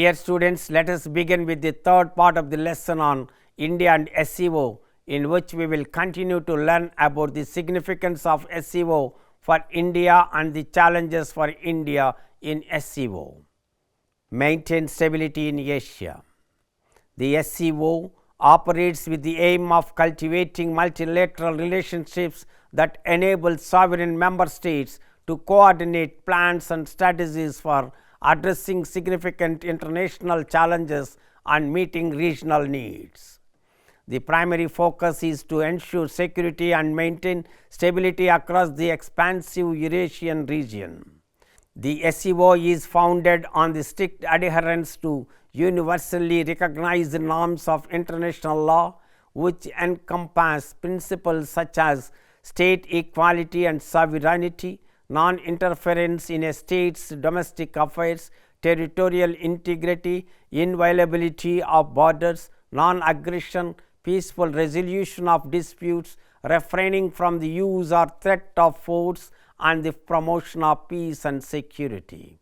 Dear students, let us begin with the third part of the lesson on India and SCO, in which we will continue to learn about the significance of SCO for India and the challenges for India in SCO. Maintain stability in Asia. The SCO operates with the aim of cultivating multilateral relationships that enable sovereign member states to coordinate plans and strategies for addressing significant international challenges and meeting regional needs. The primary focus is to ensure security and maintain stability across the expansive Eurasian region. The SCO is founded on the strict adherence to universally recognized norms of international law, which encompass principles such as state equality and sovereignty, non-interference in a state's domestic affairs, territorial integrity, inviolability of borders, non-aggression, peaceful resolution of disputes, refraining from the use or threat of force, and the promotion of peace and security.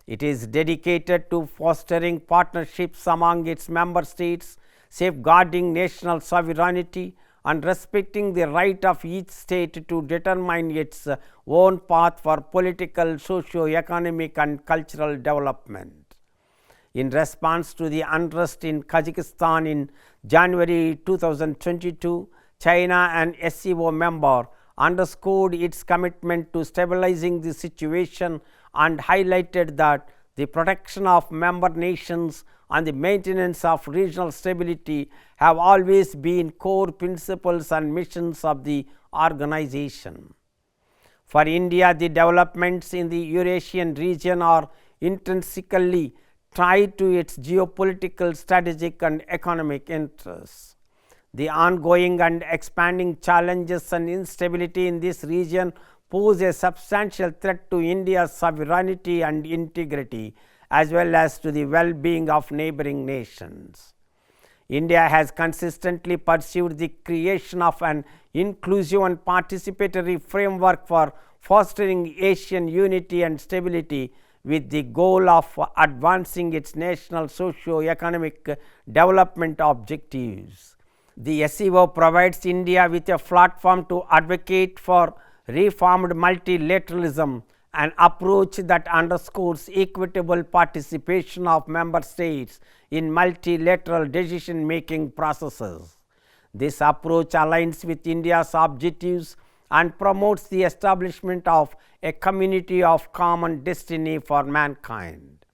It is dedicated to fostering partnerships among its member states, safeguarding national sovereignty, and respecting the right of each state to determine its own path for political, socio-economic and cultural development. In response to the unrest in Kazakhstan in January 2022, China, an SCO member, underscored its commitment to stabilizing the situation and highlighted that the protection of member nations and the maintenance of regional stability have always been core principles and missions of the organization. For India, the developments in the Eurasian region are intrinsically tied to its geopolitical, strategic and economic interests. The ongoing and expanding challenges and instability in this region pose a substantial threat to India's sovereignty and integrity, as well as to the well-being of neighboring nations. India has consistently pursued the creation of an inclusive and participatory framework for fostering Asian unity and stability, with the goal of advancing its national socio-economic development objectives. The SCO provides India with a platform to advocate for reformed multilateralism, an approach that underscores equitable participation of member states in multilateral decision-making processes. This approach aligns with India's objectives and promotes the establishment of a community of common destiny for mankind.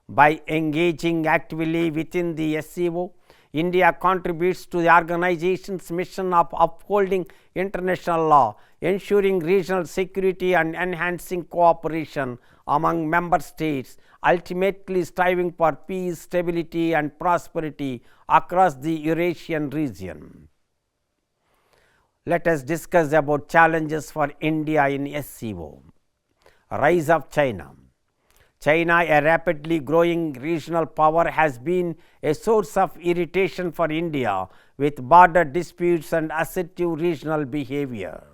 By engaging actively within the SCO, India contributes to the organization's mission of upholding international law, ensuring regional security and enhancing cooperation among member states, ultimately striving for peace, stability and prosperity across the Eurasian region. Let us discuss about challenges for India in SCO. Rise of China. China, a rapidly growing regional power, has been a source of irritation for India, with border disputes and assertive regional behavior.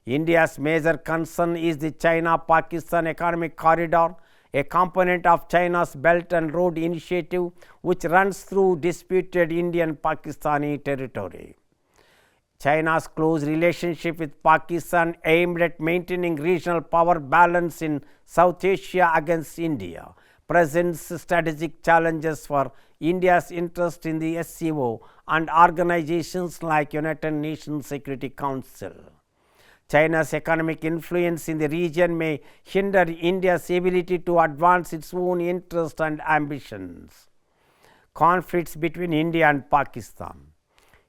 India's major concern is the China-Pakistan Economic Corridor, a component of China's Belt and Road Initiative, which runs through disputed Indian-Pakistani territory. China's close relationship with Pakistan, aimed at maintaining regional power balance in South Asia against India, presents strategic challenges for India's interest in the SCO and organizations like United Nations Security Council. China's economic influence in the region may hinder India's ability to advance its own interests and ambitions. Conflicts between India and Pakistan.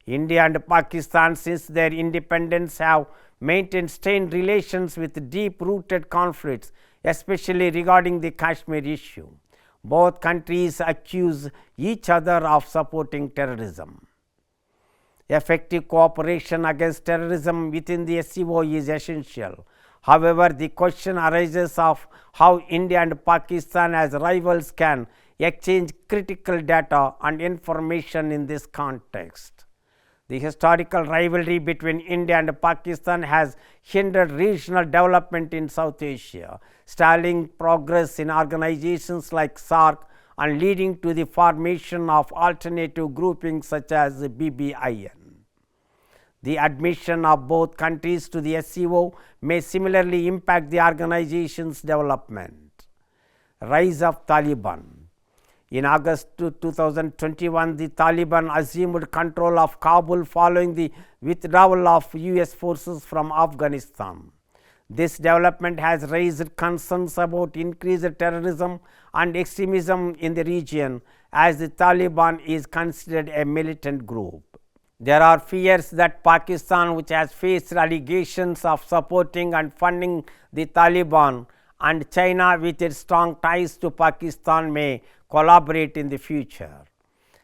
India and Pakistan, since their independence, have maintained strained relations with deep-rooted conflicts, especially regarding the Kashmir issue. Both countries accuse each other of supporting terrorism. Effective cooperation against terrorism within the SCO is essential. However, the question arises of how India and Pakistan as rivals can exchange critical data and information in this context. The historical rivalry between India and Pakistan has hindered regional development in South Asia, stalling progress in organizations like SAARC and leading to the formation of alternative groupings such as BBIN. The admission of both countries to the SCO may similarly impact the organization's development. Rise of Taliban. In August 2021, the Taliban assumed control of Kabul following the withdrawal of US forces from Afghanistan. This development has raised concerns about increased terrorism and extremism in the region, as the Taliban is considered a militant group. There are fears that Pakistan, which has faced allegations of supporting and funding the Taliban, and China, with its strong ties to Pakistan, may collaborate in the future.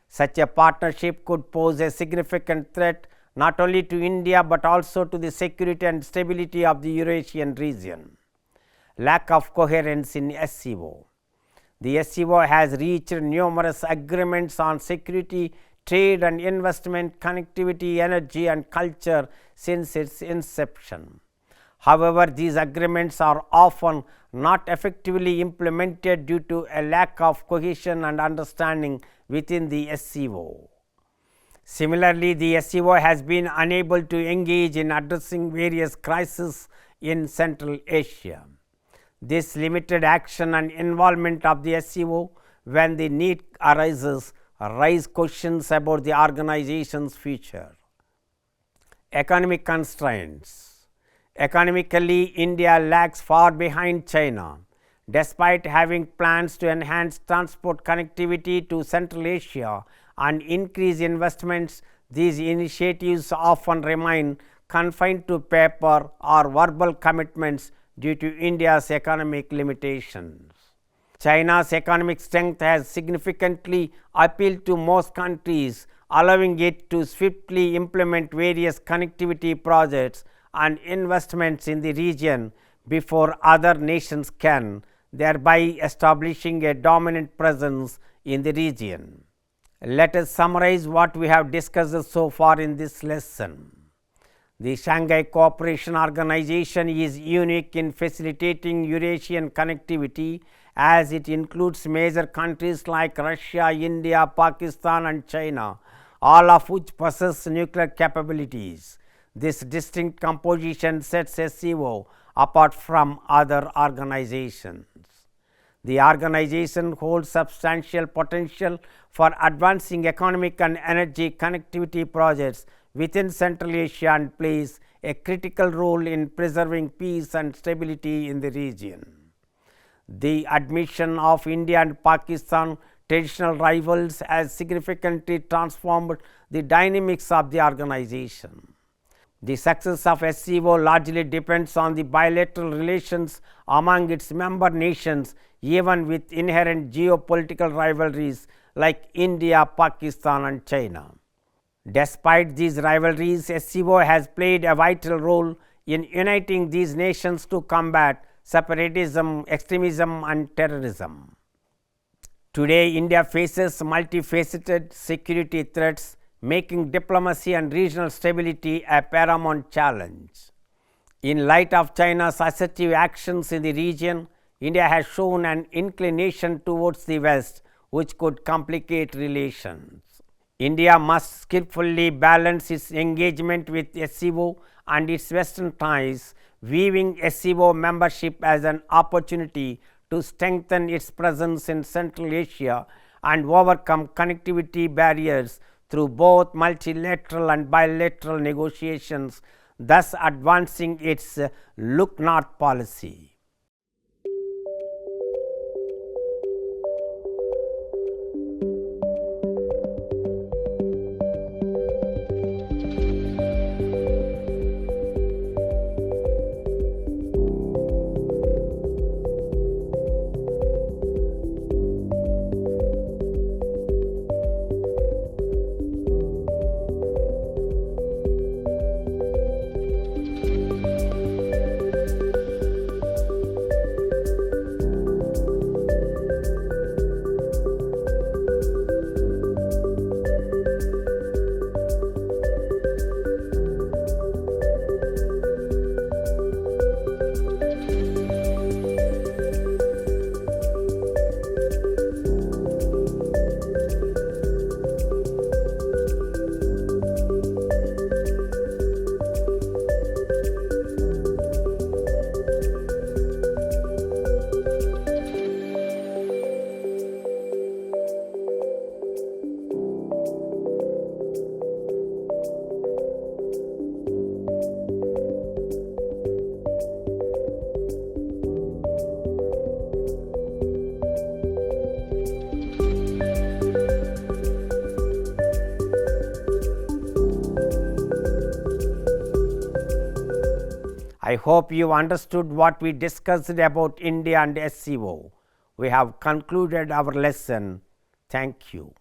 Such a partnership could pose a significant threat not only to India but also to the security and stability of the Eurasian region. Lack of coherence in SCO. The SCO has reached numerous agreements on security, trade and investment, connectivity, energy and culture since its inception. However, these agreements are often not effectively implemented due to a lack of cohesion and understanding within the SCO. Similarly, the SCO has been unable to engage in addressing various crises in Central Asia. This limited action and involvement of the SCO when the need arises raise questions about the organization's future. Economic constraints. Economically, India lags far behind China. Despite having plans to enhance transport connectivity to Central Asia and increase investments, these initiatives often remain confined to paper or verbal commitments due to India's economic limitations. China's economic strength has significantly appealed to most countries, allowing it to swiftly implement various connectivity projects and investments in the region before other nations can, thereby establishing a dominant presence in the region. Let us summarize what we have discussed so far in this lesson. The Shanghai Cooperation Organization is unique in facilitating Eurasian connectivity, as it includes major countries like Russia, India, Pakistan and China, all of which possess nuclear capabilities. This distinct composition sets SCO apart from other organizations. The organization holds substantial potential for advancing economic and energy connectivity projects within Central Asia and plays a critical role in preserving peace and stability in the region. The admission of India and Pakistan, traditional rivals, has significantly transformed the dynamics of the organization. The success of SCO largely depends on the bilateral relations among its member nations, even with inherent geopolitical rivalries like India, Pakistan and China. Despite these rivalries, SCO has played a vital role in uniting these nations to combat separatism, extremism and terrorism. Today, India faces multifaceted security threats, making diplomacy and regional stability a paramount challenge. In light of China's assertive actions in the region, India has shown an inclination towards the West, which could complicate relations. India must skillfully balance its engagement with SCO and its Western ties, viewing SCO membership as an opportunity to strengthen its presence in Central Asia and overcome connectivity barriers through both multilateral and bilateral negotiations, thus advancing its Look North policy. I hope you understood what we discussed about India and SCO. We have concluded our lesson. Thank you.